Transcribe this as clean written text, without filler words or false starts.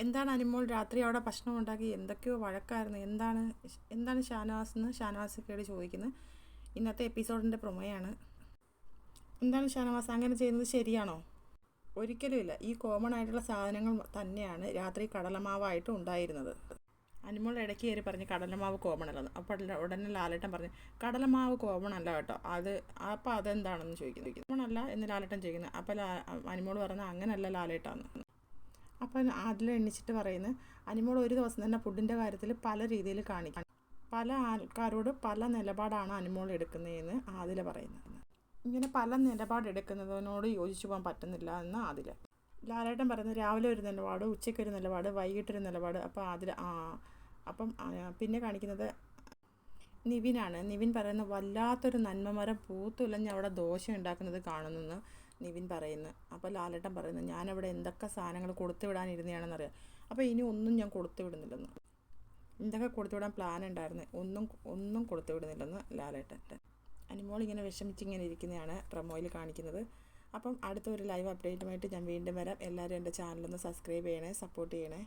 എന്താണ് അനുമോൾ രാത്രി അവിടെ ഭക്ഷണം ഉണ്ടാക്കി എന്തൊക്കെയോ വഴക്കായിരുന്നു. എന്താണ് ഷാനവാസ് എന്ന് ഷാനവാസൊക്കെയോട് ചോദിക്കുന്നത്. ഇന്നത്തെ എപ്പിസോഡിൻ്റെ പ്രൊമോയാണ്. എന്താണ് ഷാനവാസ് അങ്ങനെ ചെയ്യുന്നത് ശരിയാണോ? ഒരിക്കലുമില്ല. ഈ കോമൺ ആയിട്ടുള്ള സാധനങ്ങൾ തന്നെയാണ് രാത്രി കടലമാവായിട്ട് ഉണ്ടായിരുന്നത്. അനുമോൾ ഇടയ്ക്ക് കയറി പറഞ്ഞ് കടലമാവ് കോമൺ അല്ലെന്ന്. അപ്പോൾ ഉടനെ ലാലേട്ടൻ പറഞ്ഞു കടലമാവ് കോമൺ അല്ല കേട്ടോ, അപ്പോൾ അതെന്താണെന്ന് ചോദിക്കുന്നു. കോമൺ അല്ല എന്ന് ലാലേട്ടൻ ചോദിക്കുന്നത്. അപ്പോൾ അനുമോൾ പറഞ്ഞാൽ അങ്ങനല്ല ലാലേട്ടാന്ന്. അപ്പം അതിൽ എണ്ണിച്ചിട്ട് പറയുന്നത് അനുമോൾ ഒരു ദിവസം തന്നെ ഫുഡിൻ്റെ കാര്യത്തിൽ പല രീതിയിൽ കാണിക്കും. പല ആൾക്കാരോട് പല നിലപാടാണ് അനുമോൾ എടുക്കുന്നതെന്ന് ആദില പറയുന്നത്. ഇങ്ങനെ പല നിലപാടെടുക്കുന്നതിനോട് യോജിച്ചു പോകാൻ പറ്റുന്നില്ല എന്ന് ആദില. ലാലേട്ടൻ പറയുന്നത് രാവിലെ ഒരു നിലപാട്, ഉച്ചയ്ക്കൊരു നിലപാട്, വൈകിട്ടൊരു നിലപാട്. അപ്പം പിന്നെ കാണിക്കുന്നത് നിവിനാണ്. നിവിൻ പറയുന്ന വല്ലാത്തൊരു നന്മമരം പൂത്തുലഞ്ഞ് അവിടെ ദോശ ഉണ്ടാക്കുന്നത് കാണുന്നെന്ന് നിവിൻ പറയുന്നു. അപ്പോൾ ലാലേട്ടൻ പറയുന്നു ഞാനവിടെ എന്തൊക്കെ സാധനങ്ങൾ കൊടുത്തുവിടാനിരുന്നതാണെന്നറിയാം. അപ്പോൾ ഇനി ഒന്നും ഞാൻ കൊടുത്തുവിടുന്നില്ലെന്ന്. എന്തൊക്കെ കൊടുത്തുവിടാൻ പ്ലാൻ ഉണ്ടായിരുന്നു, ഒന്നും കൊടുത്തുവിടുന്നില്ലെന്ന് ലാലേട്ടൻ. അനുമോൾ ഇങ്ങനെ വിഷമിച്ചിങ്ങനെ ഇരിക്കുന്നതാണ് പ്രൊമോയിൽ കാണിക്കുന്നത്. അപ്പം അടുത്തൊരു ലൈവ് അപ്ഡേറ്റുമായിട്ട് ഞാൻ വീണ്ടും വരാം. എല്ലാവരും എൻ്റെ ചാനലൊന്ന് സബ്സ്ക്രൈബ് ചെയ്യണേ, സപ്പോർട്ട് ചെയ്യണേ.